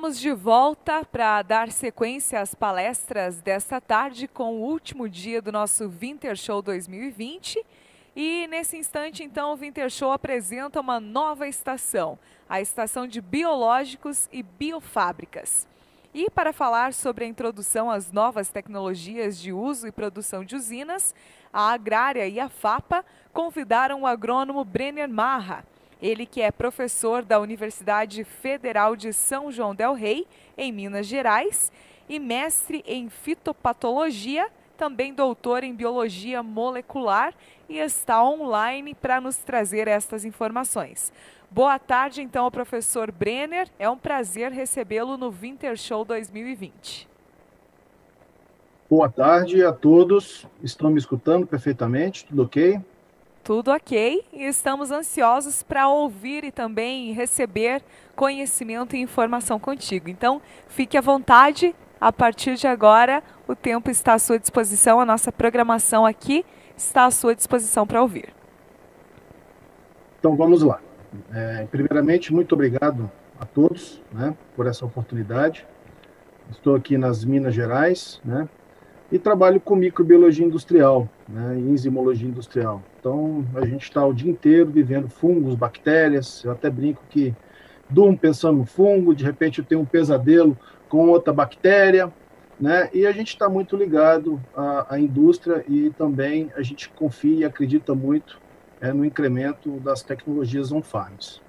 Estamos de volta para dar sequência às palestras desta tarde com o último dia do nosso Winter Show 2020. E nesse instante, então, o Winter Show apresenta uma nova estação, a Estação de Biológicos e Biofábricas. E para falar sobre a introdução às novas tecnologias de uso e produção de usinas, a Agrária e a FAPA convidaram o agrônomo Brenner Marra. Ele que é professor da Universidade Federal de São João del Rei, em Minas Gerais, e mestre em fitopatologia, também doutor em biologia molecular, e está online para nos trazer estas informações. Boa tarde, então, ao professor Brenner. É um prazer recebê-lo no Winter Show 2020. Boa tarde a todos. Estão me escutando perfeitamente? Tudo ok? Tudo ok, e estamos ansiosos para ouvir e também receber conhecimento e informação contigo. Então, fique à vontade, a partir de agora o tempo está à sua disposição, a nossa programação aqui está à sua disposição para ouvir. Então, vamos lá. Primeiramente, muito obrigado a todos, por essa oportunidade. Estou aqui nas Minas Gerais, e trabalho com microbiologia industrial, e enzimologia industrial. Então, a gente está o dia inteiro vivendo fungos, bactérias. Eu até brinco que durmo pensando no fungo, de repente eu tenho um pesadelo com outra bactéria, e a gente está muito ligado à indústria e também a gente confia e acredita muito no incremento das tecnologias on-farms.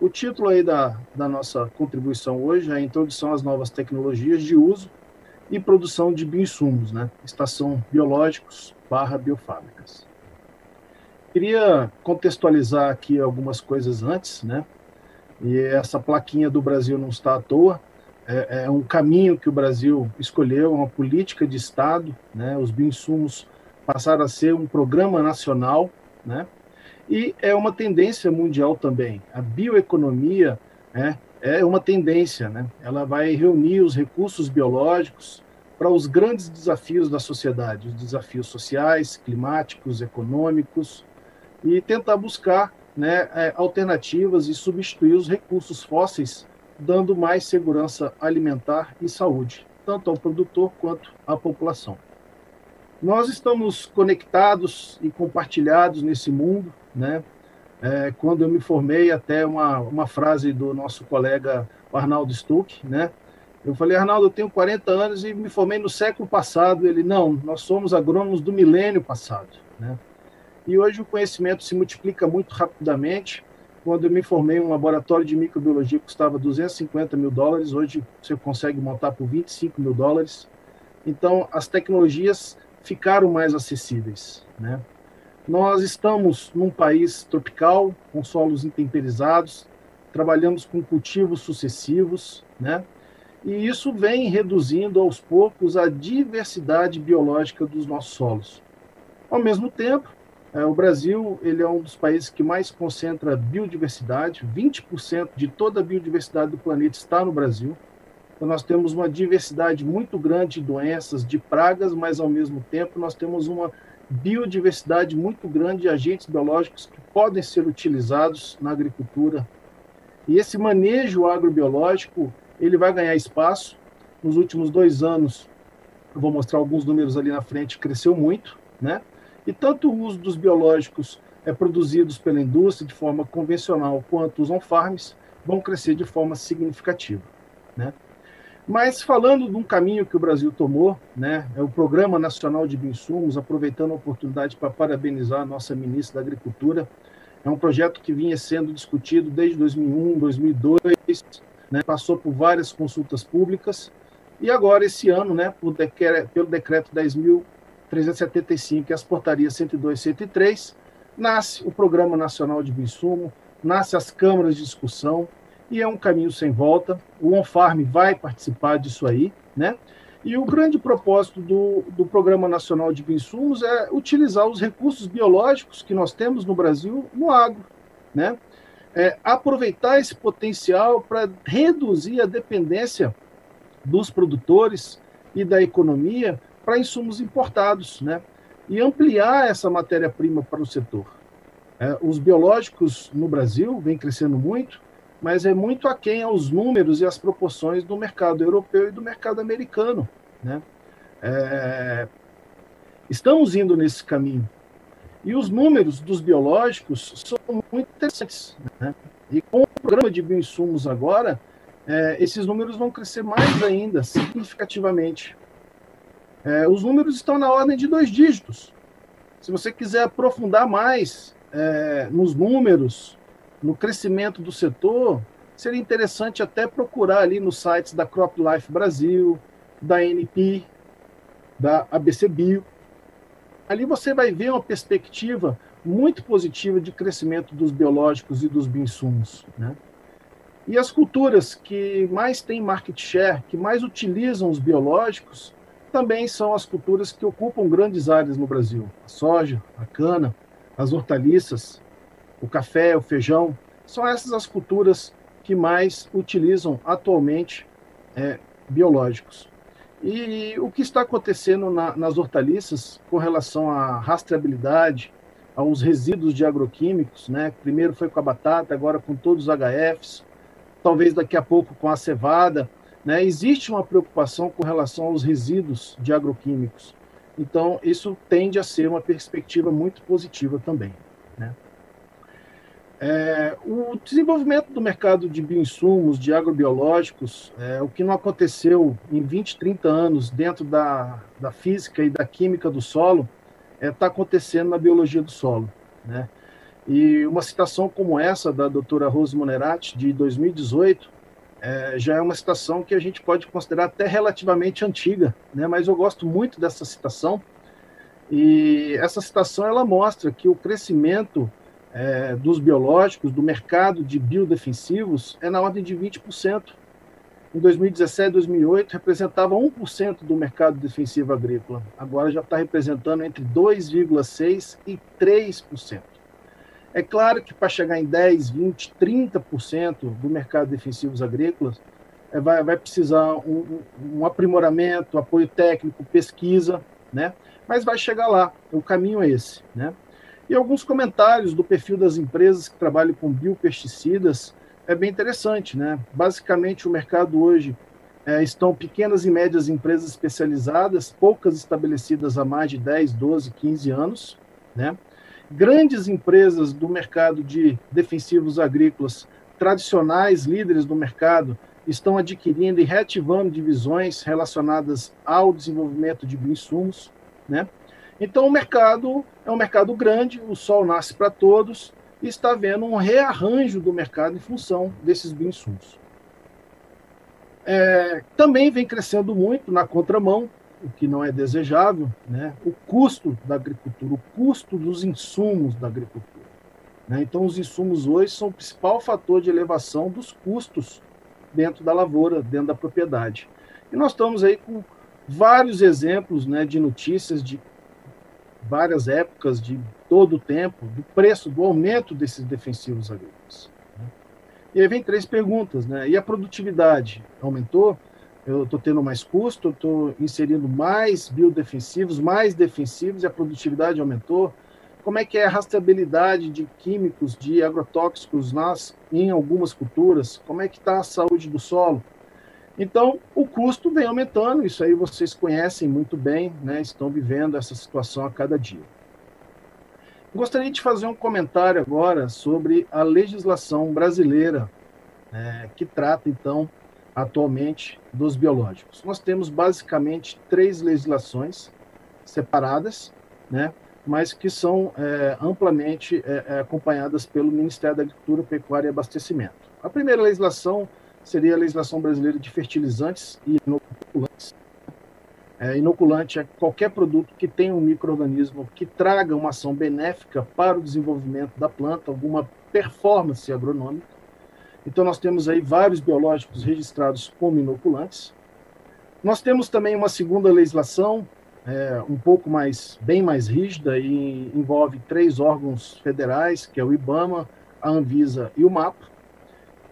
O título aí da nossa contribuição hoje é a introdução às novas tecnologias de uso e produção de bioinsumos, Estação Biológicos/Biofábricas. Queria contextualizar aqui algumas coisas antes, E essa plaquinha do Brasil não está à toa, é um caminho que o Brasil escolheu, uma política de Estado, Os bioinsumos passaram a ser um programa nacional, E é uma tendência mundial também. A bioeconomia é uma tendência, Ela vai reunir os recursos biológicos para os grandes desafios da sociedade, os desafios sociais, climáticos, econômicos, e tentar buscar alternativas e substituir os recursos fósseis, dando mais segurança alimentar e saúde, tanto ao produtor quanto à população. Nós estamos conectados e compartilhados nesse mundo, Quando eu me formei, até uma frase do nosso colega Arnaldo Stuck, Eu falei, Arnaldo, eu tenho 40 anos e me formei no século passado. Ele, não, nós somos agrônomos do milênio passado, E hoje o conhecimento se multiplica muito rapidamente. Quando eu me formei, um laboratório de microbiologia custava $250 mil, hoje você consegue montar por $25 mil. Então, as tecnologias ficaram mais acessíveis, Nós estamos num país tropical, com solos intemperizados, trabalhamos com cultivos sucessivos, E isso vem reduzindo aos poucos a diversidade biológica dos nossos solos. Ao mesmo tempo, o Brasil ele é um dos países que mais concentra biodiversidade, 20% de toda a biodiversidade do planeta está no Brasil. Então, nós temos uma diversidade muito grande de doenças, de pragas, mas, ao mesmo tempo, nós temos uma biodiversidade muito grande de agentes biológicos que podem ser utilizados na agricultura. E esse manejo agrobiológico ele vai ganhar espaço. Nos últimos 2 anos, eu vou mostrar alguns números ali na frente, cresceu muito, E tanto o uso dos biológicos produzidos pela indústria de forma convencional, quanto os on-farms, vão crescer de forma significativa, Mas falando de um caminho que o Brasil tomou, é o Programa Nacional de Bioinsumos, aproveitando a oportunidade para parabenizar a nossa ministra da Agricultura. É um projeto que vinha sendo discutido desde 2001, 2002, passou por várias consultas públicas, e agora, esse ano, pelo decreto 10.375 e as portarias 102 e 103, nasce o Programa Nacional de Bioinsumo, nasce as câmaras de discussão, e é um caminho sem volta. O on-farm vai participar disso aí, E o grande propósito do Programa Nacional de Bioinsumos é utilizar os recursos biológicos que nós temos no Brasil no agro, aproveitar esse potencial para reduzir a dependência dos produtores e da economia para insumos importados, E ampliar essa matéria-prima para o setor. Os biológicos no Brasil vêm crescendo muito, mas é muito aquém aos números e às proporções do mercado europeu e do mercado americano, né? Estamos indo nesse caminho. E os números dos biológicos são muito interessantes, né? E com o programa de bioinsumos agora, esses números vão crescer mais ainda, significativamente. Os números estão na ordem de 2 dígitos. Se você quiser aprofundar mais nos números, no crescimento do setor, seria interessante até procurar ali nos sites da CropLife Brasil, da NP, da ABC Bio. Ali você vai ver uma perspectiva muito positiva de crescimento dos biológicos e dos bioinsumos, né? E as culturas que mais têm market share, que mais utilizam os biológicos, também são as culturas que ocupam grandes áreas no Brasil. A soja, a cana, as hortaliças, o café, o feijão, são essas as culturas que mais utilizam atualmente biológicos. E o que está acontecendo nas hortaliças com relação à rastreabilidade, aos resíduos de agroquímicos, né? Primeiro foi com a batata, agora com todos os HFs, talvez daqui a pouco com a cevada, né? Existe uma preocupação com relação aos resíduos de agroquímicos. Então, isso tende a ser uma perspectiva muito positiva também, né? O desenvolvimento do mercado de bioinsumos, de agrobiológicos, o que não aconteceu em 20, 30 anos dentro da física e da química do solo, está acontecendo na biologia do solo, né? E uma citação como essa, da doutora Rose Monerati, de 2018, já é uma citação que a gente pode considerar até relativamente antiga, né? Mas eu gosto muito dessa citação, e essa citação ela mostra que o crescimento dos biológicos, do mercado de biodefensivos, é na ordem de 20%. Em 2017, 2008, representava 1% do mercado defensivo agrícola. Agora já está representando entre 2,6% e 3%. É claro que para chegar em 10%, 20%, 30% do mercado de defensivos agrícolas, vai precisar um aprimoramento, apoio técnico, pesquisa, né? Mas vai chegar lá, o caminho é esse, né? E alguns comentários do perfil das empresas que trabalham com biopesticidas é bem interessante, né? Basicamente, o mercado hoje estão pequenas e médias empresas especializadas, poucas estabelecidas há mais de 10, 12, 15 anos, né? Grandes empresas do mercado de defensivos agrícolas, tradicionais líderes do mercado, estão adquirindo e reativando divisões relacionadas ao desenvolvimento de bioinsumos, né? Então, o mercado é um mercado grande, o sol nasce para todos, e está havendo um rearranjo do mercado em função desses bioinsumos. Também vem crescendo muito na contramão, o que não é desejável, né? O custo da agricultura, o custo dos insumos da agricultura, né? Então, os insumos hoje são o principal fator de elevação dos custos dentro da lavoura, dentro da propriedade. E nós estamos aí com vários exemplos, né, de notícias de várias épocas, de todo o tempo, do preço, do aumento desses defensivos agrícolas, né? E aí vem 3 perguntas, né? E a produtividade aumentou? Eu estou tendo mais custo, estou inserindo mais biodefensivos, mais defensivos, e a produtividade aumentou? Como é que é a rastreabilidade de químicos, de agrotóxicos em algumas culturas? Como é que está a saúde do solo? Então, o custo vem aumentando, isso aí vocês conhecem muito bem, né? Estão vivendo essa situação a cada dia. Gostaria de fazer um comentário agora sobre a legislação brasileira, que trata, então, atualmente dos biológicos. Nós temos basicamente 3 legislações separadas, né? Mas que são amplamente acompanhadas pelo Ministério da Agricultura, Pecuária e Abastecimento. A primeira legislação seria a legislação brasileira de fertilizantes e inoculantes. Inoculante é qualquer produto que tenha um micro-organismo que traga uma ação benéfica para o desenvolvimento da planta, alguma performance agronômica. Então, nós temos aí vários biológicos registrados como inoculantes. Nós temos também uma segunda legislação, bem mais rígida, e envolve 3 órgãos federais, que é o IBAMA, a Anvisa e o MAPA,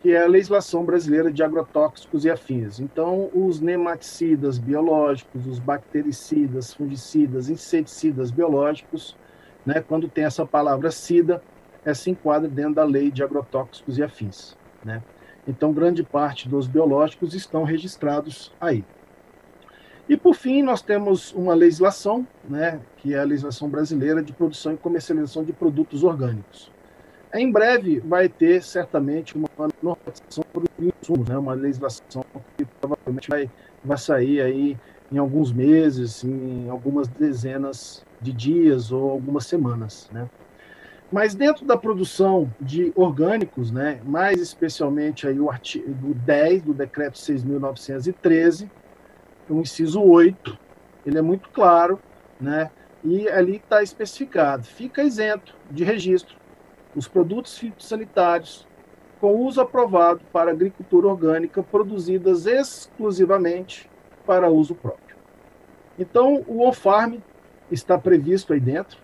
que é a legislação brasileira de agrotóxicos e afins. Então, os nematicidas biológicos, os bactericidas, fungicidas, inseticidas biológicos, né, quando tem essa palavra sida, se enquadra dentro da lei de agrotóxicos e afins, né? Então, grande parte dos biológicos estão registrados aí. E, por fim, nós temos uma legislação, né, que é a legislação brasileira de produção e comercialização de produtos orgânicos. Em breve vai ter, certamente, uma normatização sobre os insumos, né, uma legislação que provavelmente vai sair aí em alguns meses, em algumas dezenas de dias ou algumas semanas, né? Mas dentro da produção de orgânicos, né, mais especialmente aí o artigo 10 do Decreto 6.913, o inciso 8, ele é muito claro, né, e ali está especificado, fica isento de registro os produtos fitossanitários com uso aprovado para agricultura orgânica produzidas exclusivamente para uso próprio. Então, o on-farm está previsto aí dentro.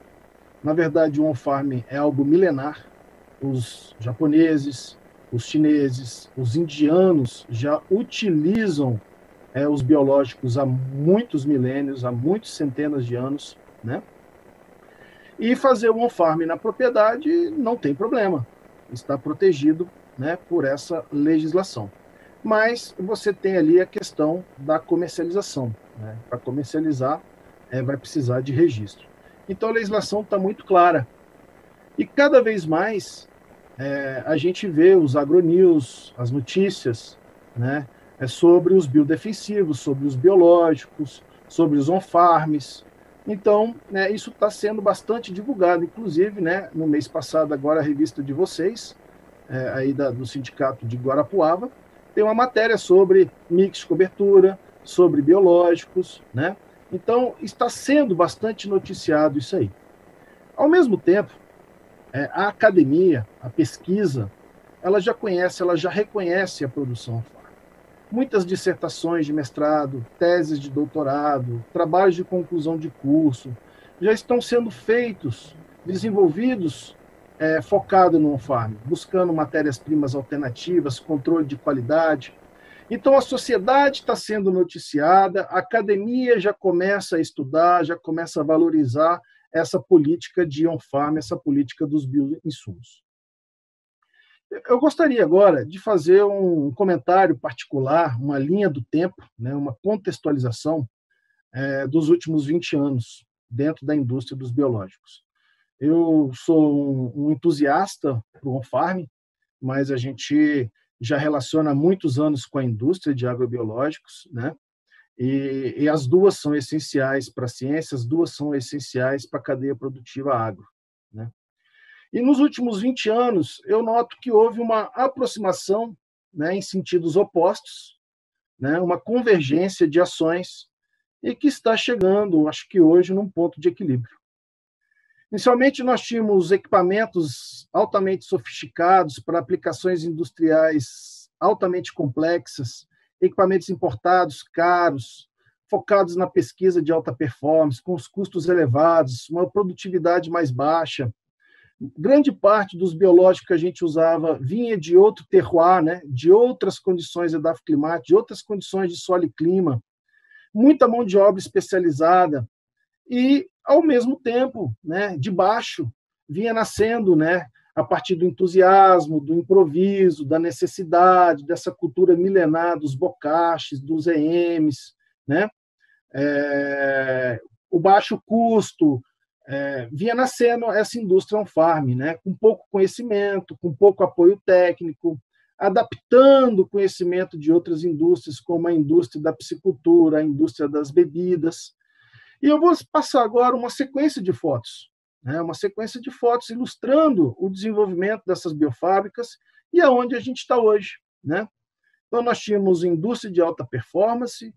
Na verdade, o on-farm é algo milenar. Os japoneses, os chineses, os indianos já utilizam os biológicos há muitos milênios, há muitas centenas de anos, né? E fazer o on-farm na propriedade não tem problema, está protegido, né, por essa legislação. Mas você tem ali a questão da comercialização, né? Para comercializar, vai precisar de registro. Então a legislação está muito clara. E cada vez mais a gente vê os agronews, as notícias, né, sobre os biodefensivos, sobre os biológicos, sobre os on-farms. Então, isso está sendo bastante divulgado. Inclusive, né, no mês passado, agora a revista de vocês, aí do Sindicato de Guarapuava, tem uma matéria sobre mix de cobertura, sobre biológicos, né? Então, está sendo bastante noticiado isso aí. Ao mesmo tempo, a academia, a pesquisa, ela já reconhece a produção farm. Muitas dissertações de mestrado, teses de doutorado, trabalhos de conclusão de curso, já estão sendo feitos, desenvolvidos, focado no on-farm, buscando matérias-primas alternativas, controle de qualidade. Então, a sociedade está sendo noticiada, a academia já começa a estudar, já começa a valorizar essa política de on-farm, essa política dos bioinsumos. Eu gostaria agora de fazer um comentário particular, uma linha do tempo, né, uma contextualização dos últimos 20 anos dentro da indústria dos biológicos. Eu sou um entusiasta do on-farm, mas a gente já relaciona há muitos anos com a indústria de agrobiológicos, né? E as duas são essenciais para a ciência, as duas são essenciais para a cadeia produtiva agro, né? E nos últimos 20 anos, eu noto que houve uma aproximação, né, em sentidos opostos, né, uma convergência de ações, e que está chegando, acho que hoje, num ponto de equilíbrio. Inicialmente, nós tínhamos equipamentos altamente sofisticados para aplicações industriais altamente complexas, equipamentos importados, caros, focados na pesquisa de alta performance, com os custos elevados, uma produtividade mais baixa. Grande parte dos biológicos que a gente usava vinha de outro terroir, né, de outras condições edafoclimáticas, de outras condições de solo e clima, muita mão de obra especializada, e, ao mesmo tempo, né, de baixo, vinha nascendo, né, a partir do entusiasmo, do improviso, da necessidade, dessa cultura milenar dos bocaches, dos EMs, né, o baixo custo, vinha nascendo essa indústria on-farm, né, com pouco conhecimento, com pouco apoio técnico, adaptando o conhecimento de outras indústrias, como a indústria da piscicultura, a indústria das bebidas. E eu vou passar agora uma sequência de fotos, né, uma sequência de fotos ilustrando o desenvolvimento dessas biofábricas e aonde a gente está hoje, né? Então, nós tínhamos indústria de alta performance,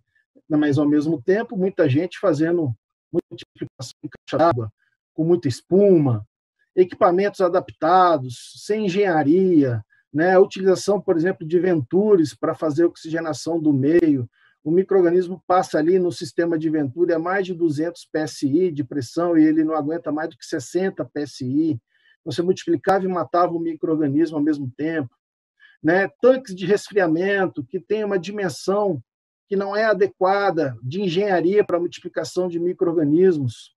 mas, ao mesmo tempo, muita gente fazendo multiplicação em caixa d'água, com muita espuma, equipamentos adaptados, sem engenharia, né? A utilização, por exemplo, de Ventures para fazer oxigenação do meio. O micro-organismo passa ali no sistema de Venturi a mais de 200 psi de pressão e ele não aguenta mais do que 60 psi. Você multiplicava e matava o micro-organismo ao mesmo tempo, né? Tanques de resfriamento que têm uma dimensão que não é adequada de engenharia para a multiplicação de micro-organismos.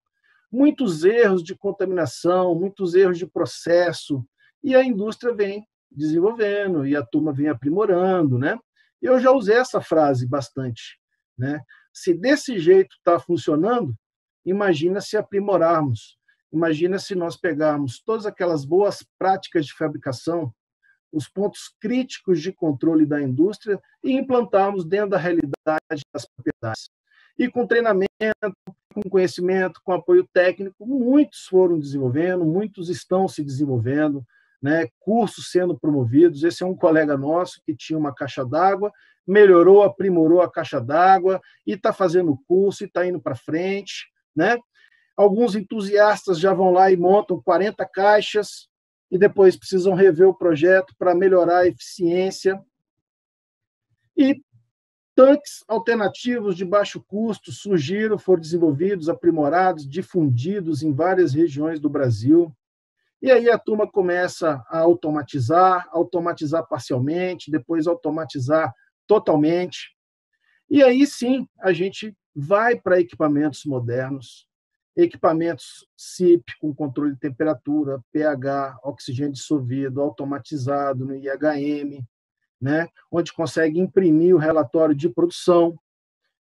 Muitos erros de contaminação, muitos erros de processo, e a indústria vem desenvolvendo e a turma vem aprimorando, né? Eu já usei essa frase bastante, né? Se desse jeito está funcionando, imagina se aprimorarmos, imagina se nós pegarmos todas aquelas boas práticas de fabricação, os pontos críticos de controle da indústria e implantarmos dentro da realidade das propriedades. E com treinamento, com conhecimento, com apoio técnico, muitos foram desenvolvendo, muitos estão se desenvolvendo, né? Cursos sendo promovidos. Esse é um colega nosso que tinha uma caixa d'água, melhorou, aprimorou a caixa d'água e está fazendo curso e está indo para frente, né? Alguns entusiastas já vão lá e montam 40 caixas e depois precisam rever o projeto para melhorar a eficiência. E tanques alternativos de baixo custo surgiram, foram desenvolvidos, aprimorados, difundidos em várias regiões do Brasil. E aí a turma começa a automatizar parcialmente, depois automatizar totalmente. E aí sim a gente vai para equipamentos modernos, equipamentos SIP com controle de temperatura, pH, oxigênio dissolvido, automatizado no IHM, né? Onde consegue imprimir o relatório de produção.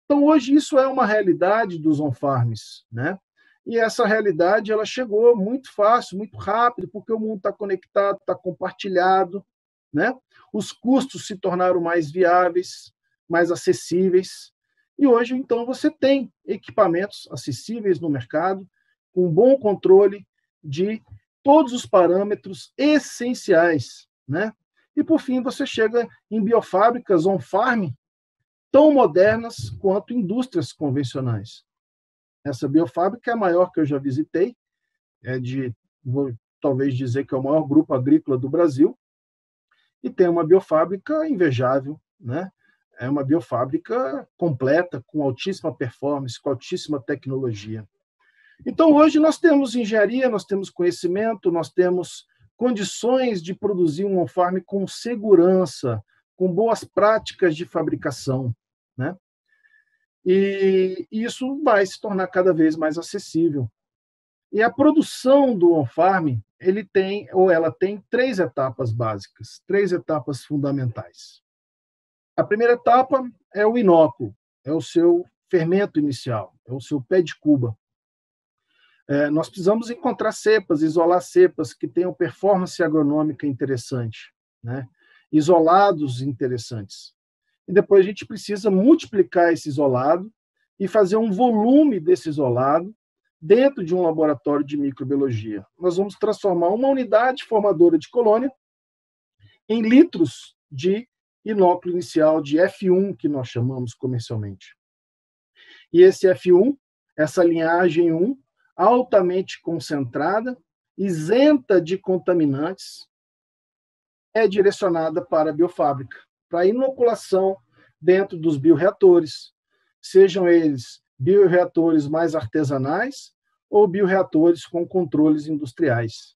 Então, hoje, isso é uma realidade dos on-farms, né? E essa realidade ela chegou muito fácil, muito rápido, porque o mundo está conectado, está compartilhado, né? Os custos se tornaram mais viáveis, mais acessíveis. E hoje, então, você tem equipamentos acessíveis no mercado, com bom controle de todos os parâmetros essenciais, né? E, por fim, você chega em biofábricas on-farm tão modernas quanto indústrias convencionais. Essa biofábrica é a maior que eu já visitei, vou talvez dizer que é o maior grupo agrícola do Brasil, e tem uma biofábrica invejável, né? É uma biofábrica completa, com altíssima performance, com altíssima tecnologia. Então, hoje nós temos engenharia, nós temos conhecimento, nós temos condições de produzir um on-farm com segurança, com boas práticas de fabricação, né? E isso vai se tornar cada vez mais acessível. E a produção do on-farm, ela tem 3 etapas básicas, 3 etapas fundamentais. A primeira etapa é o inóculo, é o seu fermento inicial, é o seu pé de cuba. Nós precisamos encontrar cepas, isolar cepas que tenham performance agronômica interessante, né? Isolados interessantes. E depois a gente precisa multiplicar esse isolado e fazer um volume desse isolado dentro de um laboratório de microbiologia. Nós vamos transformar uma unidade formadora de colônia em litros de inóculo inicial de F1, que nós chamamos comercialmente. E esse F1, essa linhagem 1, altamente concentrada, isenta de contaminantes, é direcionada para a biofábrica, para inoculação dentro dos bioreatores, sejam eles bioreatores mais artesanais ou bioreatores com controles industriais.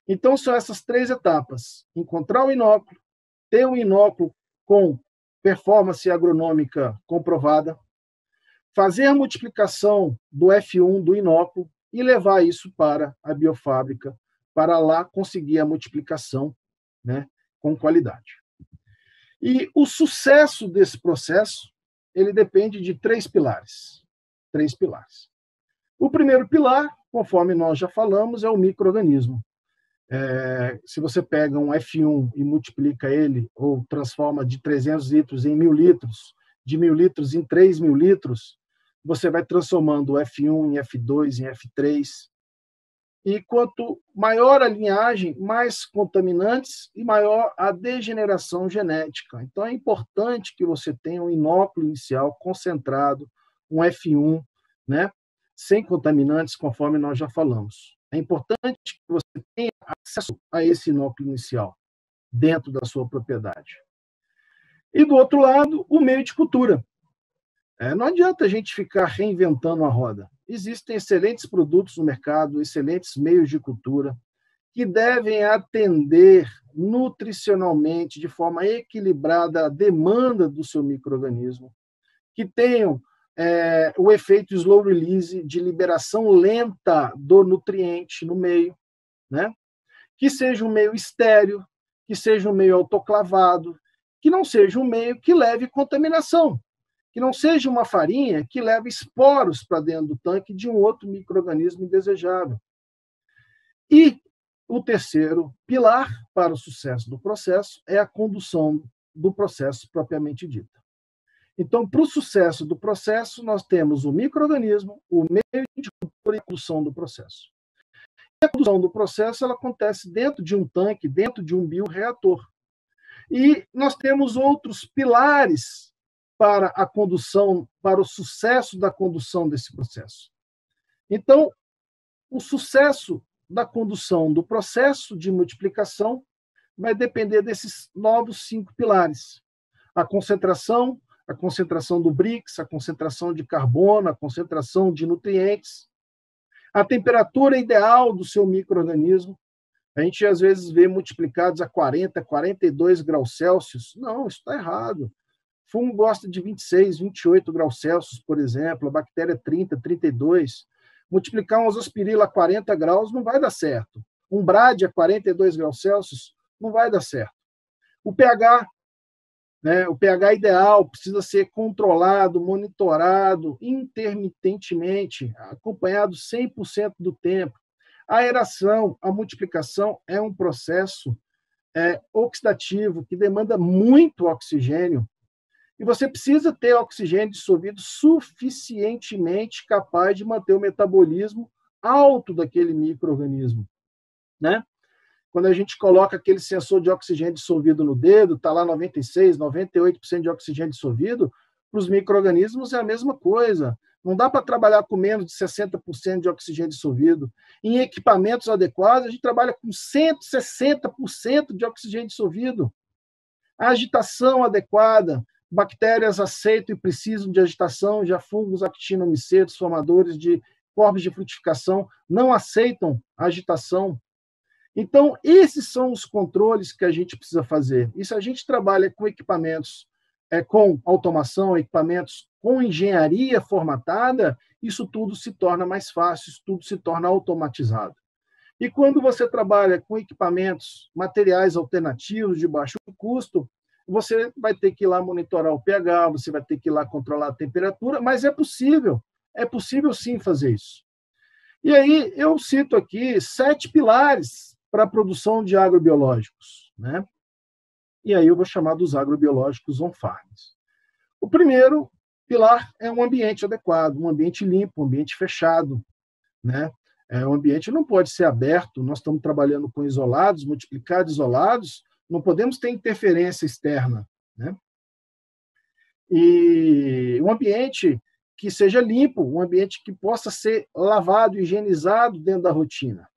Então, são essas 3 etapas: encontrar o inóculo, ter um inóculo com performance agronômica comprovada, fazer a multiplicação do F1 do inóculo e levar isso para a biofábrica, para lá conseguir a multiplicação, né, com qualidade. E o sucesso desse processo, ele depende de 3 pilares. 3 pilares. O primeiro pilar, conforme nós já falamos, é o micro-organismo. Se você pega um F1 e multiplica ele, ou transforma de 300 litros em 1.000 litros, de 1.000 litros em 3.000 litros, você vai transformando o F1 em F2, em F3. E quanto maior a linhagem, mais contaminantes e maior a degeneração genética. Então, é importante que você tenha um inóculo inicial concentrado, um F1, né, sem contaminantes, conforme nós já falamos. É importante que você tenha acesso a esse inóculo inicial dentro da sua propriedade. E, do outro lado, o meio de cultura. Não adianta a gente ficar reinventando a roda. Existem excelentes produtos no mercado, excelentes meios de cultura, que devem atender nutricionalmente, de forma equilibrada, a demanda do seu micro-organismo, que tenham o efeito slow release de liberação lenta do nutriente no meio, né? Que seja um meio estéril, que seja um meio autoclavado, que não seja um meio que leve contaminação, que não seja uma farinha que leve esporos para dentro do tanque de um outro micro-organismo indesejável. E o terceiro pilar para o sucesso do processo é a condução do processo propriamente dita. Então, para o sucesso do processo, nós temos o micro-organismo, o meio de cultura e a condução do processo. E a condução do processo ela acontece dentro de um tanque, dentro de um bioreator. E nós temos outros pilares para a condução, para o sucesso da condução desse processo. Então, o sucesso da condução do processo de multiplicação vai depender desses novos 5 pilares. A concentração do BRICS, a concentração de carbono, a concentração de nutrientes, a temperatura ideal do seu micro-organismo. A gente, às vezes, vê multiplicados a 40, 42 graus Celsius. Não, isso está errado. O fungo gosta de 26, 28 graus Celsius, por exemplo, a bactéria 30, 32. Multiplicar um azospirilo a 40 graus não vai dar certo. Um brad a 42 graus Celsius não vai dar certo. O pH, o pH ideal precisa ser controlado, monitorado intermitentemente, acompanhado 100% do tempo. A aeração, a multiplicação é um processo oxidativo que demanda muito oxigênio e você precisa ter oxigênio dissolvido suficientemente capaz de manter o metabolismo alto daquele micro-organismo, né? Quando a gente coloca aquele sensor de oxigênio dissolvido no dedo, está lá 96%, 98% de oxigênio dissolvido, para os micro-organismos é a mesma coisa. Não dá para trabalhar com menos de 60% de oxigênio dissolvido. Em equipamentos adequados, a gente trabalha com 160% de oxigênio dissolvido. A agitação adequada, bactérias aceitam e precisam de agitação, já fungos actinomicetos, formadores de corpos de frutificação, não aceitam agitação. Então, esses são os controles que a gente precisa fazer. E se a gente trabalha com equipamentos, com automação, equipamentos com engenharia formatada, isso tudo se torna mais fácil, isso tudo se torna automatizado. E quando você trabalha com equipamentos, materiais alternativos de baixo custo, você vai ter que ir lá monitorar o pH, você vai ter que ir lá controlar a temperatura, mas é possível sim fazer isso. E aí eu cito aqui 7 pilares para a produção de agrobiológicos, né? E aí eu vou chamar dos agrobiológicos on-farms. O primeiro pilar é um ambiente adequado, um ambiente limpo, um ambiente fechado, né? O ambiente não pode ser aberto, nós estamos trabalhando com isolados, multiplicados isolados, não podemos ter interferência externa, né? E um ambiente que seja limpo, um ambiente que possa ser lavado, higienizado dentro da rotina.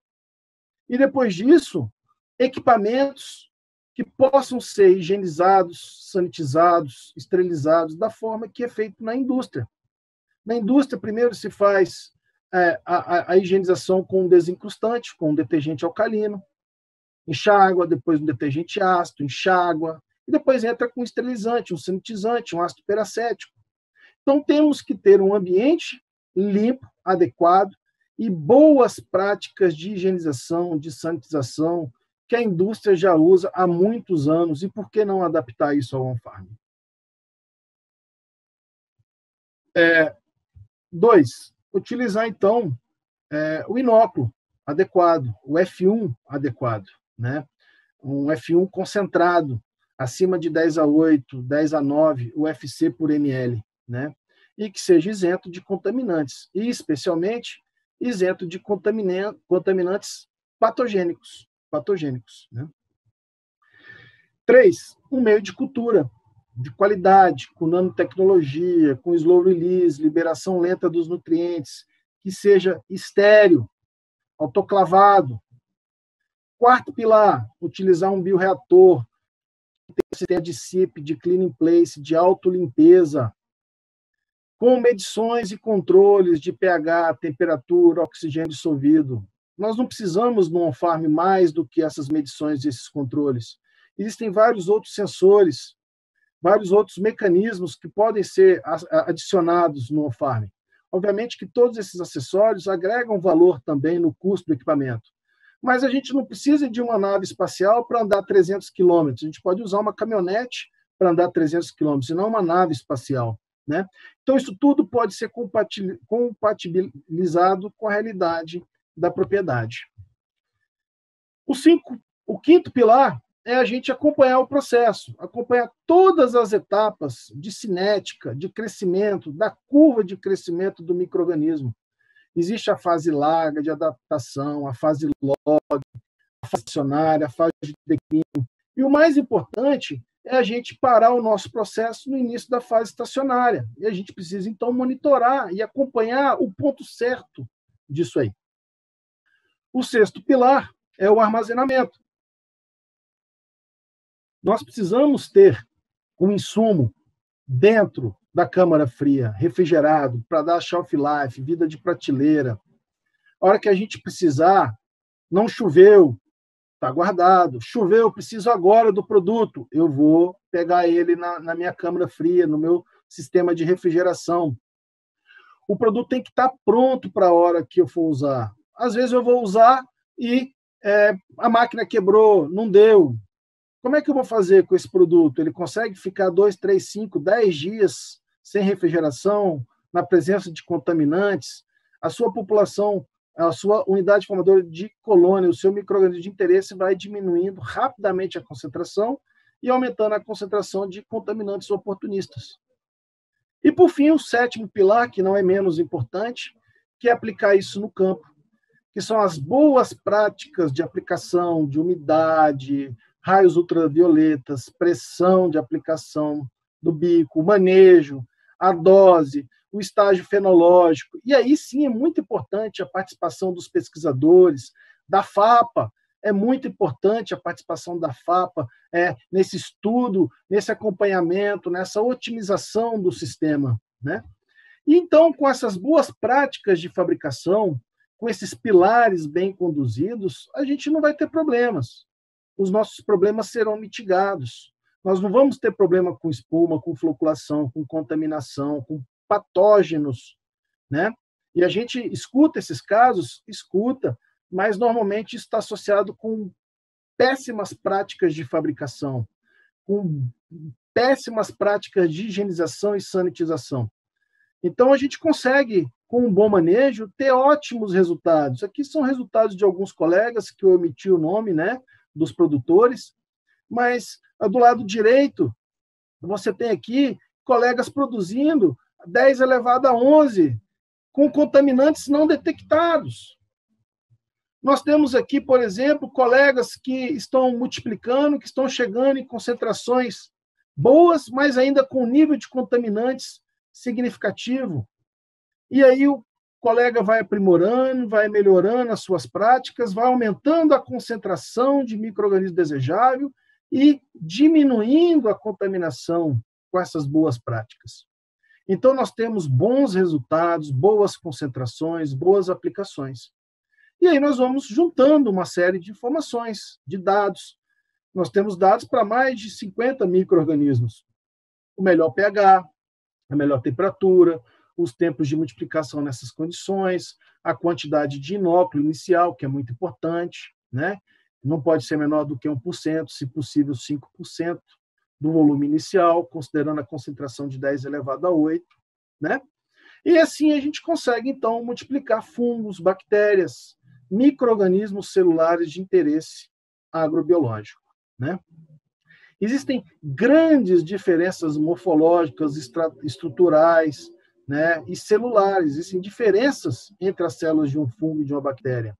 E depois disso, equipamentos que possam ser higienizados, sanitizados, esterilizados da forma que é feito na indústria. Na indústria, primeiro se faz a higienização com um desencrustante, com um detergente alcalino, enxágua, depois um detergente ácido, enxágua, e depois entra com um esterilizante, um sanitizante, um ácido peracético. Então, temos que ter um ambiente limpo, adequado, e boas práticas de higienização, de sanitização, que a indústria já usa há muitos anos, e por que não adaptar isso ao on-farm? 2, utilizar, então, o inóculo adequado, o F1 adequado, né? Um F1 concentrado, acima de 10/8, 10/9, UFC por ml, né? E que seja isento de contaminantes, e especialmente isento de contaminantes patogênicos, né? 3, um meio de cultura de qualidade, com nanotecnologia, com slow release, liberação lenta dos nutrientes, que seja estéril, autoclavado. 4º pilar, utilizar um bioreator, que tem sistema de SIP, de clean in place, de autolimpeza, com medições e controles de pH, temperatura, oxigênio dissolvido. Nós não precisamos no on-farm mais do que essas medições e esses controles. Existem vários outros sensores, vários outros mecanismos que podem ser adicionados no on-farm. Obviamente que todos esses acessórios agregam valor também no custo do equipamento, Mas a gente não precisa de uma nave espacial para andar 300 quilômetros. A gente pode usar uma caminhonete para andar 300 quilômetros, e não uma nave espacial, né? Então, isso tudo pode ser compatibilizado com a realidade da propriedade. O quinto pilar é a gente acompanhar o processo, acompanhar todas as etapas de cinética, de crescimento, da curva de crescimento do micro-organismo. Existe a fase larga de adaptação, a fase log, a fase acionária, a fase de declínio. E o mais importante é a gente parar o nosso processo no início da fase estacionária. E a gente precisa, então, monitorar e acompanhar o ponto certo disso aí. O sexto pilar é o armazenamento. Nós precisamos ter um insumo dentro da câmara fria, refrigerado, para dar shelf life, vida de prateleira. A hora que a gente precisar, não choveu, está guardado. Choveu, preciso agora do produto. Eu vou pegar ele na minha câmara fria, no meu sistema de refrigeração. O produto tem que estar pronto para a hora que eu for usar. Às vezes eu vou usar e a máquina quebrou, não deu. Como é que eu vou fazer com esse produto? Ele consegue ficar 2, 3, 5, 10 dias sem refrigeração, na presença de contaminantes? A sua população, a sua unidade formadora de colônia, o seu micro-organismo de interesse vai diminuindo rapidamente a concentração e aumentando a concentração de contaminantes oportunistas. E, por fim, o sétimo pilar, que não é menos importante, que é aplicar isso no campo, que são as boas práticas de aplicação de umidade, raios ultravioletas, pressão de aplicação do bico, o manejo, a dose, o estágio fenológico. E aí sim é muito importante a participação dos pesquisadores, da FAPA, é muito importante a participação da FAPA nesse estudo, nesse acompanhamento, nessa otimização do sistema, né? E então, com essas boas práticas de fabricação, com esses pilares bem conduzidos, a gente não vai ter problemas. Os nossos problemas serão mitigados. Nós não vamos ter problema com espuma, com floculação, com contaminação, com patógenos, né? E a gente escuta esses casos, escuta, mas normalmente está associado com péssimas práticas de fabricação, com péssimas práticas de higienização e sanitização. Então, a gente consegue, com um bom manejo, ter ótimos resultados. Aqui são resultados de alguns colegas, que eu omiti o nome, né, dos produtores, mas do lado direito, você tem aqui colegas produzindo 10 elevado a 11, com contaminantes não detectados. Nós temos aqui, por exemplo, colegas que estão multiplicando, que estão chegando em concentrações boas, mas ainda com nível de contaminantes significativo. E aí o colega vai aprimorando, vai melhorando as suas práticas, vai aumentando a concentração de micro-organismo desejável e diminuindo a contaminação com essas boas práticas. Então, nós temos bons resultados, boas concentrações, boas aplicações. E aí nós vamos juntando uma série de informações, de dados. Nós temos dados para mais de 50 micro-organismos. O melhor pH, a melhor temperatura, os tempos de multiplicação nessas condições, a quantidade de inóculo inicial, que é muito importante, né? Não pode ser menor do que 1%, se possível 5% do volume inicial, considerando a concentração de 10 elevado a 8, né? E assim a gente consegue, então, multiplicar fungos, bactérias, micro-organismos celulares de interesse agrobiológico, né? Existem grandes diferenças morfológicas, estruturais, né, e celulares. Existem diferenças entre as células de um fungo e de uma bactéria.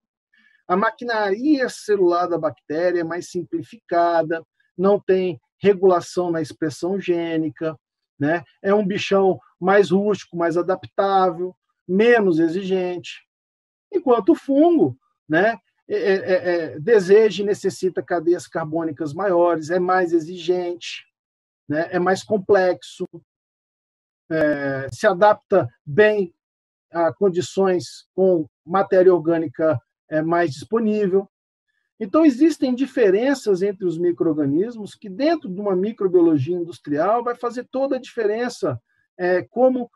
A maquinaria celular da bactéria é mais simplificada, não tem regulação na expressão gênica, né? É um bichão mais rústico, mais adaptável, menos exigente. Enquanto o fungo, né, deseja e necessita cadeias carbônicas maiores, é mais exigente, né, é mais complexo, se adapta bem a condições com matéria orgânica mais disponível. Então, existem diferenças entre os micro-organismos que, dentro de uma microbiologia industrial, vai fazer toda a diferença como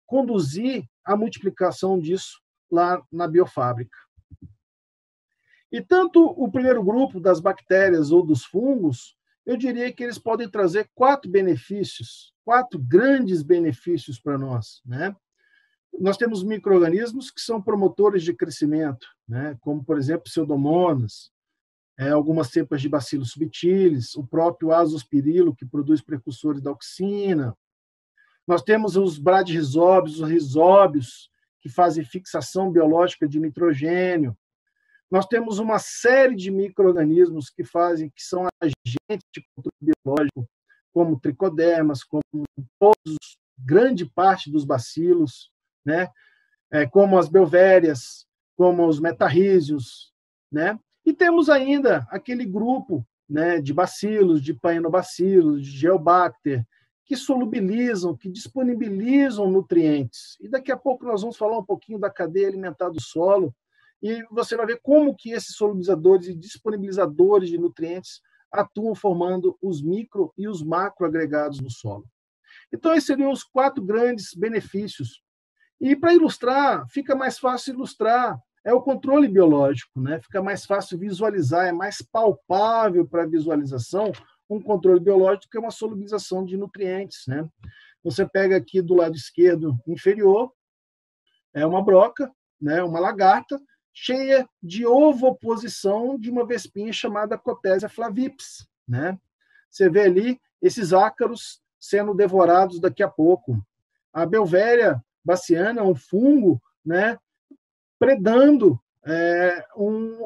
conduzir a multiplicação disso lá na biofábrica. E tanto o primeiro grupo das bactérias ou dos fungos, eu diria que eles podem trazer 4 benefícios, 4 grandes benefícios para nós, né? Nós temos micro-organismos que são promotores de crescimento, né? Como, por exemplo, pseudomonas, algumas cepas de Bacillus subtilis, o próprio azospirilo, que produz precursores da auxina. Nós temos os bradyrhizóbios, os rizóbios, que fazem fixação biológica de nitrogênio. Nós temos uma série de micro-organismos que são agentes de controle biológico, como tricodermas, como grande parte dos bacilos, né? Como as belvérias, como os metarrízios, né? E temos ainda aquele grupo, né, de bacilos, de paenobacilos, de geobacter, que solubilizam, que disponibilizam nutrientes. E daqui a pouco nós vamos falar um pouquinho da cadeia alimentar do solo, e você vai ver como que esses solubilizadores e disponibilizadores de nutrientes atuam formando os micro e os macro agregados no solo. Então, esses seriam os 4 grandes benefícios. E para ilustrar, fica mais fácil ilustrar, é o controle biológico, né? Fica mais fácil visualizar, é mais palpável para a visualização um controle biológico que é uma solubilização de nutrientes, né? Você pega aqui do lado esquerdo inferior, é uma broca, né? Uma lagarta, cheia de ovoposição de uma vespinha chamada Cotésia flavips, né? Você vê ali esses ácaros sendo devorados daqui a pouco. A Belvéria baciana, um fungo, né, predando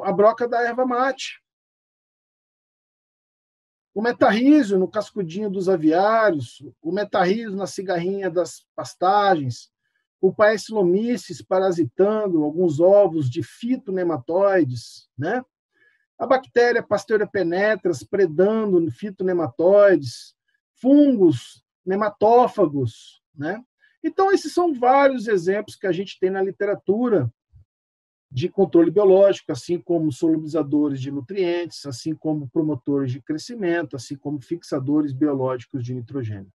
a broca da erva mate. O metarrísio no cascudinho dos aviários, o metarrísio na cigarrinha das pastagens, o Paecilomyces parasitando alguns ovos de fitonematóides, né? A bactéria Pasteura penetras predando fitonematóides, fungos nematófagos, né? Então, esses são vários exemplos que a gente tem na literatura de controle biológico, assim como solubilizadores de nutrientes, assim como promotores de crescimento, assim como fixadores biológicos de nitrogênio.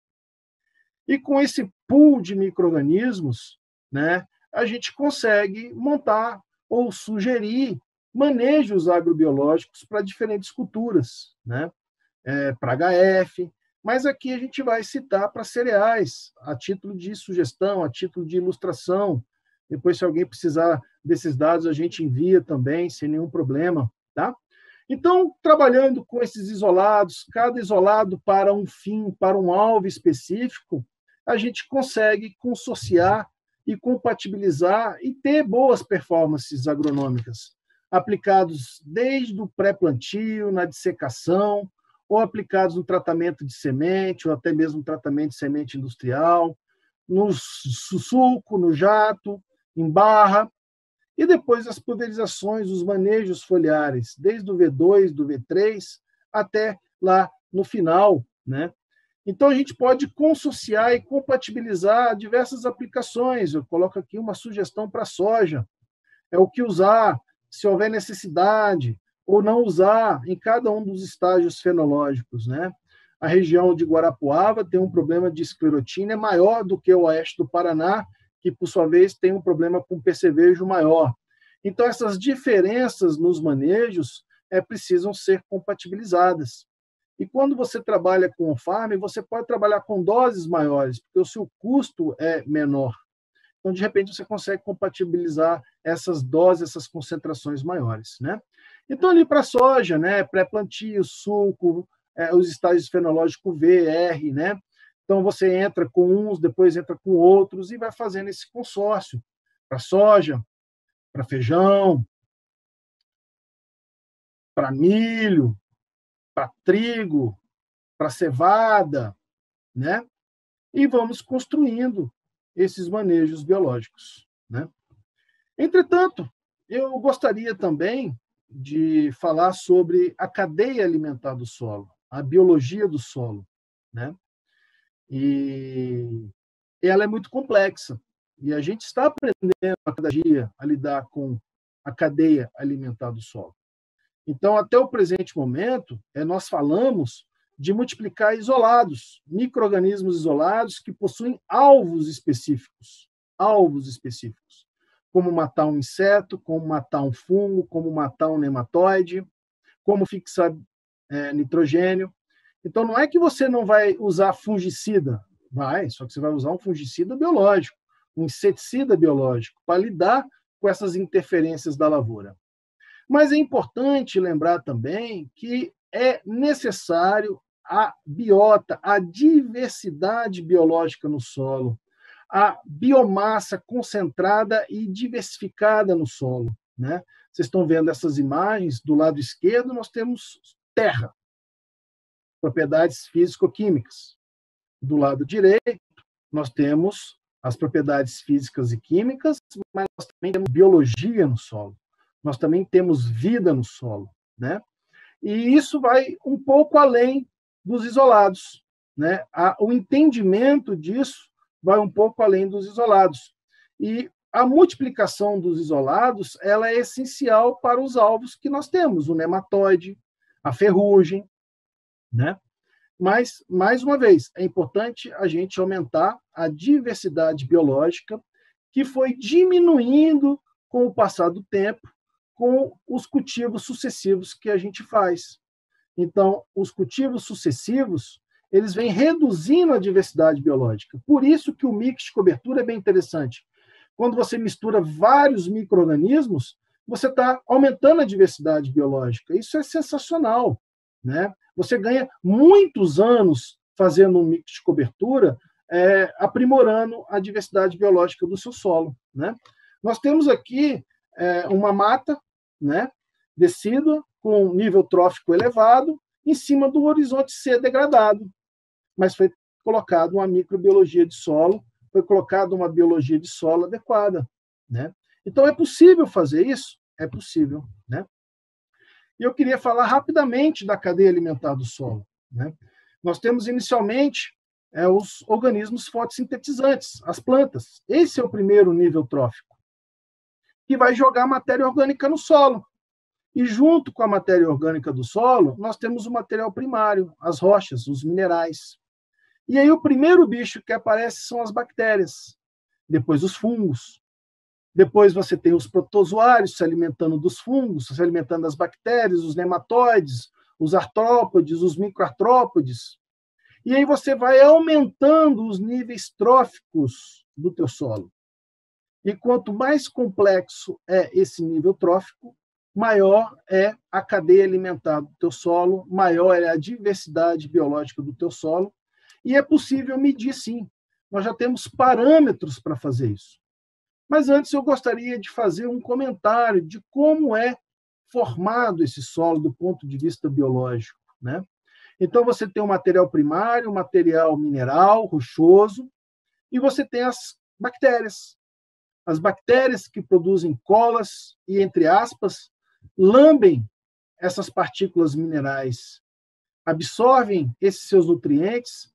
E com esse pool de micro-organismos, né, a gente consegue montar ou sugerir manejos agrobiológicos para diferentes culturas, né? Para HF, mas aqui a gente vai citar para cereais, a título de sugestão, a título de ilustração. Depois, se alguém precisar desses dados, a gente envia também, sem nenhum problema, tá? Então, trabalhando com esses isolados, cada isolado para um fim, para um alvo específico, a gente consegue consorciar e compatibilizar e ter boas performances agronômicas, aplicados desde o pré-plantio, na dissecação, ou aplicados no tratamento de semente, ou até mesmo no tratamento de semente industrial, no suco, no jato, em barra, e depois as pulverizações, os manejos foliares, desde o V2, do V3, até lá no final, né? Então, a gente pode consociar e compatibilizar diversas aplicações. Eu coloco aqui uma sugestão para a soja. É o que usar, se houver necessidade, ou não usar em cada um dos estágios fenológicos, né? A região de Guarapuava tem um problema de esclerotina maior do que o oeste do Paraná, que, por sua vez, tem um problema com percevejo maior. Então, essas diferenças nos manejos precisam ser compatibilizadas. E quando você trabalha com o farm, você pode trabalhar com doses maiores, porque o seu custo é menor. Então, de repente, você consegue compatibilizar essas doses, essas concentrações maiores, né? Então, ali para a soja, né, pré-plantio, suco, os estágios fenológicos V, R, né? Então, você entra com uns, depois entra com outros e vai fazendo esse consórcio para soja, para feijão, para milho, para trigo, para cevada, né? E vamos construindo esses manejos biológicos, né? Entretanto, eu gostaria também de falar sobre a cadeia alimentar do solo, a biologia do solo, né? E ela é muito complexa. E a gente está aprendendo a cada dia a lidar com a cadeia alimentar do solo. Então, até o presente momento, nós falamos de multiplicar isolados, micro-organismos isolados que possuem alvos específicos, como matar um inseto, como matar um fungo, como matar um nematóide, como fixar nitrogênio. Então, não é que você não vai usar fungicida, vai, só que você vai usar um fungicida biológico, um inseticida biológico, para lidar com essas interferências da lavoura. Mas é importante lembrar também que é necessário a biota, a diversidade biológica no solo, a biomassa concentrada e diversificada no solo, né? Vocês estão vendo essas imagens, do lado esquerdo nós temos terra, propriedades físico-químicas. Do lado direito nós temos as propriedades físicas e químicas, mas nós também temos biologia no solo. Nós também temos vida no solo, né? E isso vai um pouco além dos isolados, né? O entendimento disso vai um pouco além dos isolados. E a multiplicação dos isolados, ela é essencial para os alvos que nós temos, o nematóide, a ferrugem, né? Mas, mais uma vez, é importante a gente aumentar a diversidade biológica, que foi diminuindo com o passar do tempo, com os cultivos sucessivos que a gente faz. Então, os cultivos sucessivos, eles vêm reduzindo a diversidade biológica. Por isso que o mix de cobertura é bem interessante. Quando você mistura vários micro-organismos, você está aumentando a diversidade biológica. Isso é sensacional, né? Você ganha muitos anos fazendo um mix de cobertura, aprimorando a diversidade biológica do seu solo, né? Nós temos aqui uma mata, né, decídua, com nível trófico elevado, em cima do horizonte C degradado. Mas foi colocado uma microbiologia de solo, foi colocada uma biologia de solo adequada, né? Então, é possível fazer isso? É possível, né? E eu queria falar rapidamente da cadeia alimentar do solo, né? Nós temos, inicialmente, os organismos fotossintetizantes, as plantas. Esse é o primeiro nível trófico, que vai jogar matéria orgânica no solo. E, junto com a matéria orgânica do solo, nós temos o material primário, as rochas, os minerais. E aí o primeiro bicho que aparece são as bactérias, depois os fungos. Depois você tem os protozoários se alimentando dos fungos, se alimentando das bactérias, os nematóides, os artrópodes, os microartrópodes. E aí você vai aumentando os níveis tróficos do teu solo. E quanto mais complexo é esse nível trófico, maior é a cadeia alimentar do teu solo, maior é a diversidade biológica do teu solo, e é possível medir, sim. Nós já temos parâmetros para fazer isso. Mas antes eu gostaria de fazer um comentário de como é formado esse solo do ponto de vista biológico, né? Então, você tem o material primário, o material mineral, rochoso, e você tem as bactérias. As bactérias que produzem colas e, entre aspas, lambem essas partículas minerais, absorvem esses seus nutrientes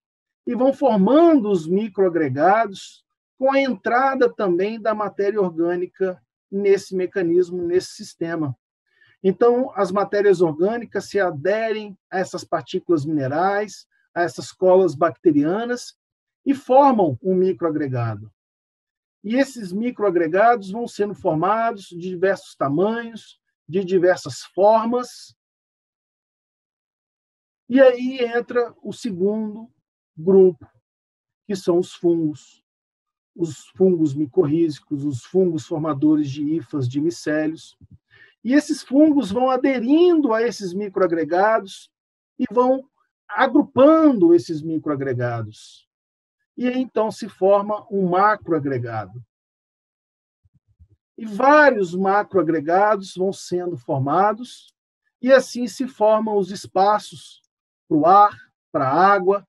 e vão formando os microagregados com a entrada também da matéria orgânica nesse mecanismo, nesse sistema. Então, as matérias orgânicas se aderem a essas partículas minerais, a essas colas bacterianas e formam um microagregado. E esses microagregados vão sendo formados de diversos tamanhos, de diversas formas. E aí entra o segundo grupo, que são os fungos micorrízicos, os fungos formadores de hifas, de micélios. E esses fungos vão aderindo a esses microagregados e vão agrupando esses microagregados. E aí, então, se forma um macroagregado. E vários macroagregados vão sendo formados, e assim se formam os espaços para o ar, para a água,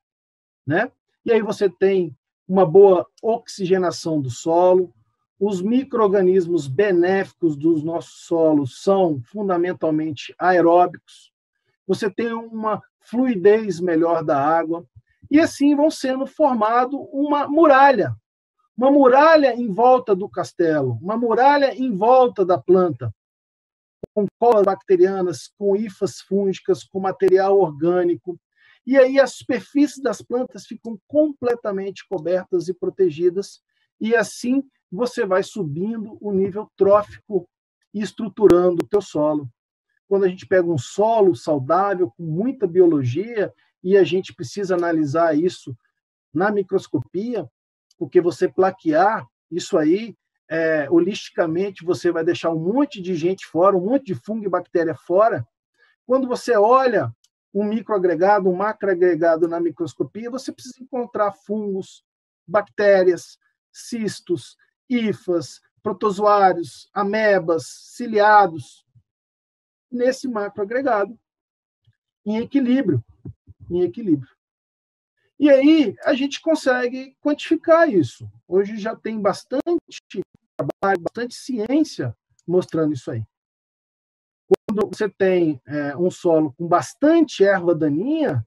né? E aí você tem uma boa oxigenação do solo. Os micro-organismos benéficos dos nossos solos são fundamentalmente aeróbicos. Você tem uma fluidez melhor da água. E assim vão sendo formado uma muralha em volta do castelo, uma muralha em volta da planta, com colas bacterianas, com hifas fúngicas, com material orgânico. E aí as superfícies das plantas ficam completamente cobertas e protegidas, e assim você vai subindo o nível trófico e estruturando o teu solo. Quando a gente pega um solo saudável, com muita biologia, e a gente precisa analisar isso na microscopia, porque você plaquear isso aí, holisticamente, você vai deixar um monte de gente fora, um monte de fungo e bactéria fora. Quando você olha um microagregado, um macroagregado na microscopia, você precisa encontrar fungos, bactérias, cistos, hifas, protozoários, amebas, ciliados, nesse macroagregado, em equilíbrio. E aí a gente consegue quantificar isso. Hoje já tem bastante trabalho, bastante ciência mostrando isso aí. Quando você tem um solo com bastante erva daninha,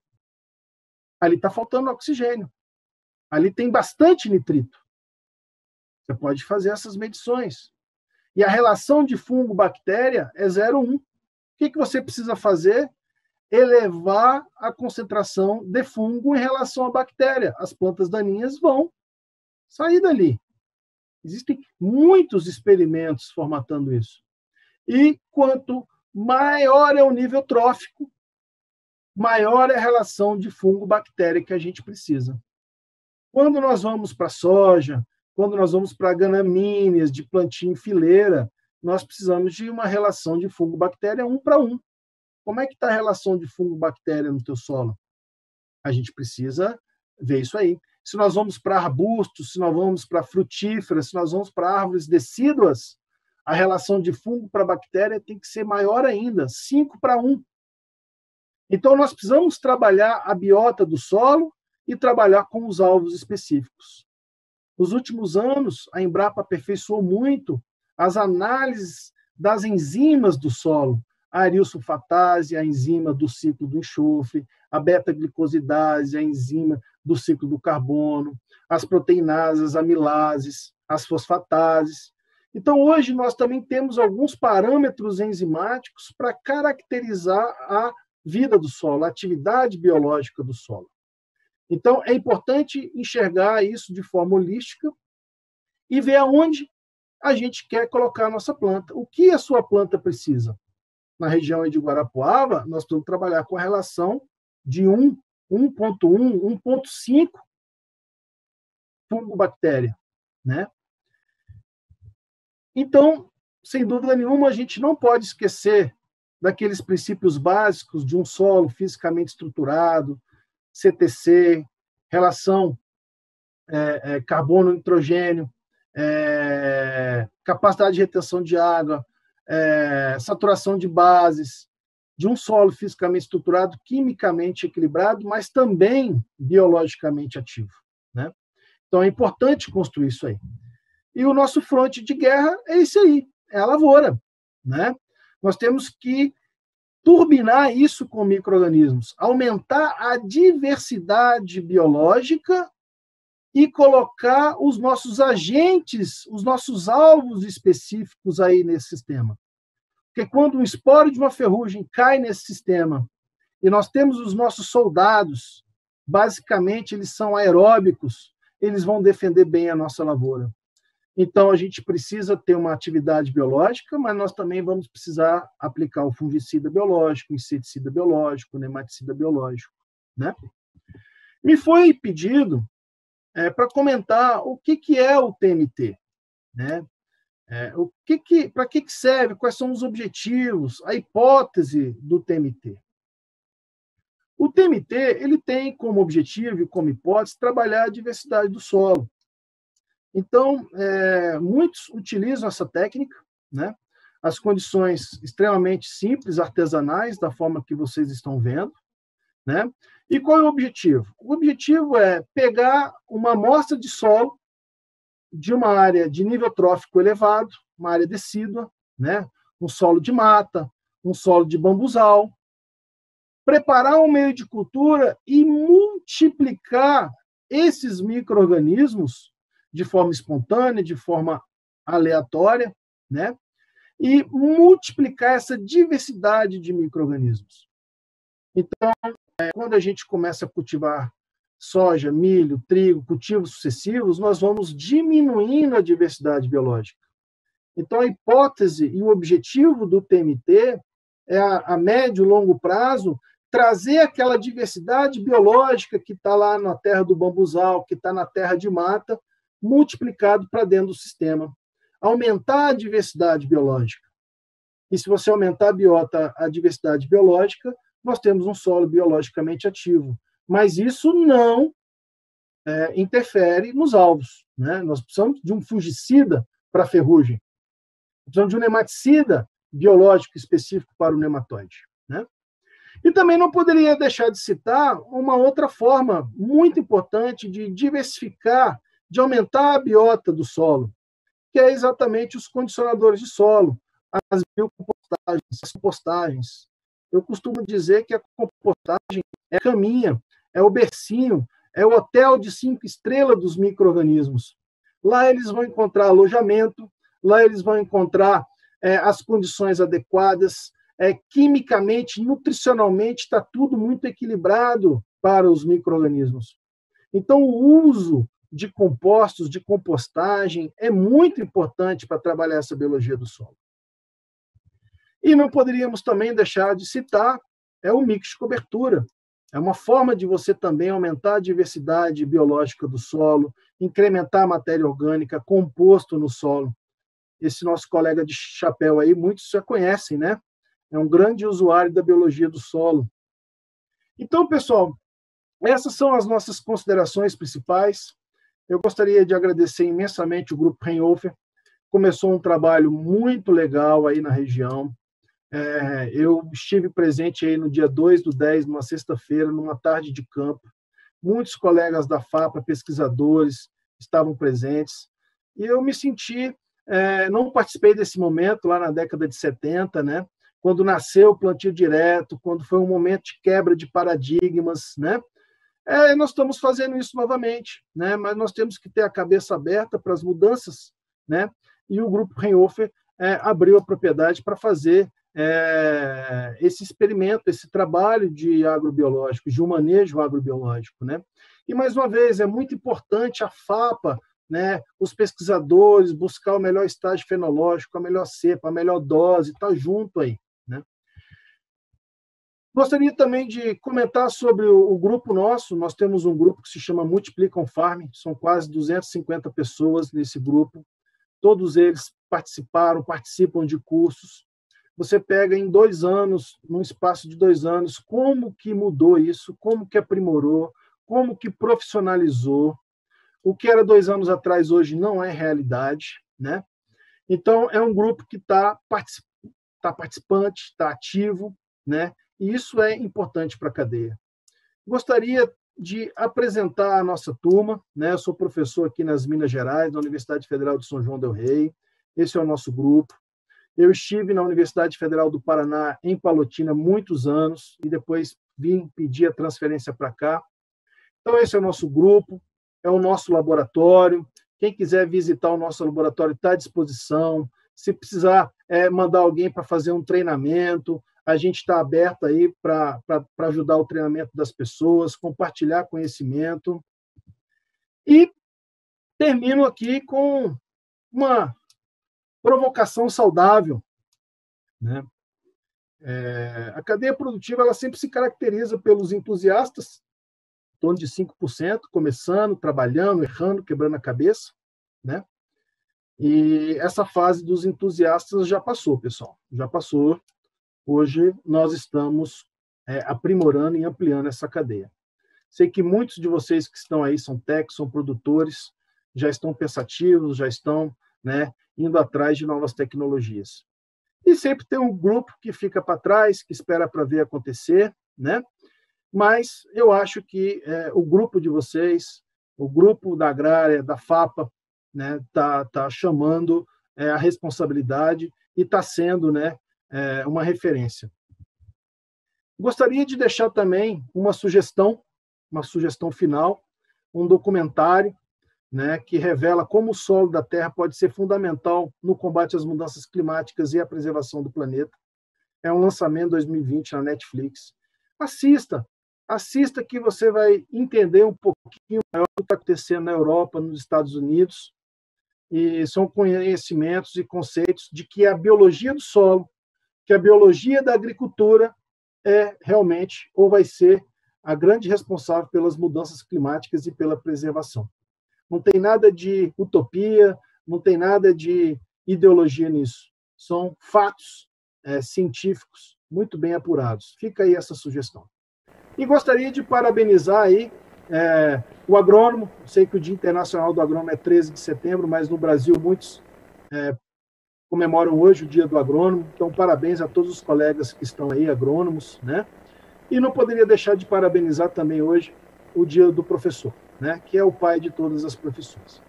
ali está faltando oxigênio. Ali tem bastante nitrito. Você pode fazer essas medições. E a relação de fungo-bactéria é 0,1. O que você precisa fazer? Elevar a concentração de fungo em relação à bactéria. As plantas daninhas vão sair dali. Existem muitos experimentos formatando isso. E quanto maior é o nível trófico, maior é a relação de fungo-bactéria que a gente precisa. Quando nós vamos para a soja, quando nós vamos para gramíneas de plantio em fileira, nós precisamos de uma relação de fungo-bactéria 1:1. Como é que está a relação de fungo-bactéria no teu solo? A gente precisa ver isso aí. Se nós vamos para arbustos, se nós vamos para frutíferas, se nós vamos para árvores decíduas, a relação de fungo para bactéria tem que ser maior ainda, 5:1. Então, nós precisamos trabalhar a biota do solo e trabalhar com os alvos específicos. Nos últimos anos, a Embrapa aperfeiçoou muito as análises das enzimas do solo, a arilsulfatase, a enzima do ciclo do enxofre, a beta-glicosidase, a enzima do ciclo do carbono, as proteinases, as amilases, as fosfatases. Então, hoje, nós também temos alguns parâmetros enzimáticos para caracterizar a vida do solo, a atividade biológica do solo. Então, é importante enxergar isso de forma holística e ver aonde a gente quer colocar a nossa planta. O que a sua planta precisa? Na região de Guarapuava, nós precisamos trabalhar com a relação de 1,1, 1,5 fungo-bactéria, né? Então, sem dúvida nenhuma, a gente não pode esquecer daqueles princípios básicos de um solo fisicamente estruturado, CTC, relação carbono-nitrogênio, capacidade de retenção de água, saturação de bases, de um solo fisicamente estruturado, quimicamente equilibrado, mas também biologicamente ativo, né? Então, é importante construir isso aí. E o nosso fronte de guerra é esse aí, é a lavoura, né? Nós temos que turbinar isso com micro-organismos, aumentar a diversidade biológica e colocar os nossos agentes, os nossos alvos específicos aí nesse sistema. Porque quando um esporo de uma ferrugem cai nesse sistema e nós temos os nossos soldados, basicamente eles são aeróbicos, eles vão defender bem a nossa lavoura. Então, a gente precisa ter uma atividade biológica, mas nós também vamos precisar aplicar o fungicida biológico, o inseticida biológico, o nematicida biológico, né? Me foi pedido para comentar o que é o TMT, né? Para que serve, quais são os objetivos, a hipótese do TMT. O TMT ele tem como objetivo e como hipótese trabalhar a diversidade do solo. Então, muitos utilizam essa técnica, né? As condições extremamente simples, artesanais, da forma que vocês estão vendo, né? E qual é o objetivo? O objetivo é pegar uma amostra de solo de uma área de nível trófico elevado, uma área decídua, né? Um solo de mata, um solo de bambuzal, preparar um meio de cultura e multiplicar esses micro-organismos de forma espontânea, de forma aleatória, né? E multiplicar essa diversidade de micro-organismos. Então, quando a gente começa a cultivar soja, milho, trigo, cultivos sucessivos, nós vamos diminuindo a diversidade biológica. Então, a hipótese e o objetivo do TMT é, a médio e longo prazo, trazer aquela diversidade biológica que está lá na terra do bambuzal, que está na terra de mata, multiplicado para dentro do sistema. Aumentar a diversidade biológica. E se você aumentar a diversidade biológica, nós temos um solo biologicamente ativo. Mas isso não interfere nos alvos, né? Nós precisamos de um fungicida para a ferrugem. Precisamos de um nematicida biológico específico para o nematóide, né? E também não poderia deixar de citar uma outra forma muito importante de diversificar, de aumentar a biota do solo, que é exatamente os condicionadores de solo, as biocompostagens, as compostagens. Eu costumo dizer que a compostagem é a caminha, é o bercinho, é o hotel de 5 estrelas dos micro-organismos. Lá eles vão encontrar alojamento, lá eles vão encontrar as condições adequadas, quimicamente, nutricionalmente, está tudo muito equilibrado para os micro-organismos. Então, o uso de compostos, de compostagem, é muito importante para trabalhar essa biologia do solo. E não poderíamos também deixar de citar o mix de cobertura. É uma forma de você também aumentar a diversidade biológica do solo, incrementar a matéria orgânica, composto no solo. Esse nosso colega de chapéu aí, muitos já conhecem, né? É um grande usuário da biologia do solo. Então, pessoal, essas são as nossas considerações principais. Eu gostaria de agradecer imensamente o Grupo Fraunhofer. Começou um trabalho muito legal aí na região. Eu estive presente aí no dia 2/10, numa sexta-feira, numa tarde de campo. Muitos colegas da FAPA, pesquisadores, estavam presentes. E eu me senti... não participei desse momento lá na década de 70, né? Quando nasceu o plantio direto, quando foi um momento de quebra de paradigmas, né? Nós estamos fazendo isso novamente, né? Mas nós temos que ter a cabeça aberta para as mudanças, né? E o Grupo Fraunhofer abriu a propriedade para fazer esse experimento, esse trabalho de agrobiológico, de um manejo agrobiológico, né? E, mais uma vez, é muito importante a FAPA, né, os pesquisadores, buscar o melhor estágio fenológico, a melhor cepa, a melhor dose, está junto aí, né? Gostaria também de comentar sobre o grupo nosso. Nós temos um grupo que se chama Multiplica on Farm, são quase 250 pessoas nesse grupo, todos eles participam de cursos. Você pega em 2 anos, num espaço de 2 anos, como que mudou isso, como que aprimorou, como que profissionalizou. O que era 2 anos atrás, hoje não é realidade, né? Então, é um grupo que está participante, está ativo, né? E isso é importante para a cadeia. Gostaria de apresentar a nossa turma, né? Eu sou professor aqui nas Minas Gerais, na Universidade Federal de São João del Rei. Esse é o nosso grupo. Eu estive na Universidade Federal do Paraná, em Palotina, muitos anos, e depois vim pedir a transferência para cá. Então, esse é o nosso grupo. É o nosso laboratório. Quem quiser visitar o nosso laboratório está à disposição. Se precisar mandar alguém para fazer um treinamento, a gente está aberto aí para ajudar o treinamento das pessoas, compartilhar conhecimento. E termino aqui com uma provocação saudável, né? A cadeia produtiva ela sempre se caracteriza pelos entusiastas, em torno de 5%, começando, trabalhando, errando, quebrando a cabeça, né? E essa fase dos entusiastas já passou, pessoal, já passou. Hoje nós estamos aprimorando e ampliando essa cadeia. Sei que muitos de vocês que estão aí são técnicos, são produtores, já estão pensativos, já estão, né, indo atrás de novas tecnologias. E sempre tem um grupo que fica para trás, que espera para ver acontecer, né? Mas eu acho que o grupo de vocês, o grupo da Agrária, da FAPA, né, tá chamando a responsabilidade e está sendo, né, uma referência. Gostaria de deixar também uma sugestão final, um documentário, né, que revela como o solo da Terra pode ser fundamental no combate às mudanças climáticas e à preservação do planeta. É um lançamento 2020 na Netflix. Assista, Assista que você vai entender um pouquinho melhor o que está acontecendo na Europa, nos Estados Unidos, e são conhecimentos e conceitos de que a biologia do solo, que a biologia da agricultura é realmente, ou vai ser, a grande responsável pelas mudanças climáticas e pela preservação. Não tem nada de utopia, não tem nada de ideologia nisso. São fatos científicos muito bem apurados. Fica aí essa sugestão. E gostaria de parabenizar aí o agrônomo. Sei que o Dia Internacional do Agrônomo é 13 de setembro, mas no Brasil muitos comemoram hoje o Dia do Agrônomo. Então, parabéns a todos os colegas que estão aí, agrônomos, né? E não poderia deixar de parabenizar também hoje o Dia do Professor, né? Que é o pai de todas as profissões.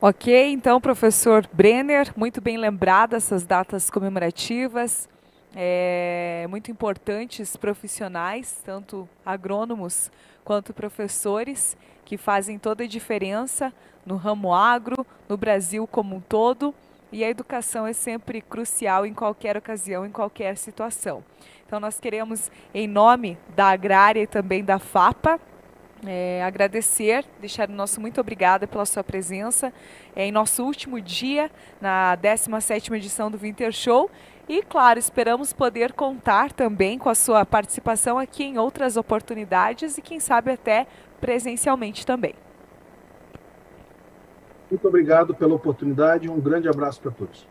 Ok, então, professor Brenner, muito bem lembrado essas datas comemorativas, muito importantes, profissionais, tanto agrônomos quanto professores, que fazem toda a diferença no ramo agro, no Brasil como um todo, e a educação é sempre crucial em qualquer ocasião, em qualquer situação. Então, nós queremos, em nome da Agrária e também da FAPA, agradecer, deixar o nosso muito obrigada pela sua presença em nosso último dia, na 17ª edição do Winter Show. E, claro, esperamos poder contar também com a sua participação aqui em outras oportunidades e, quem sabe, até presencialmente também. Muito obrigado pela oportunidade e um grande abraço para todos.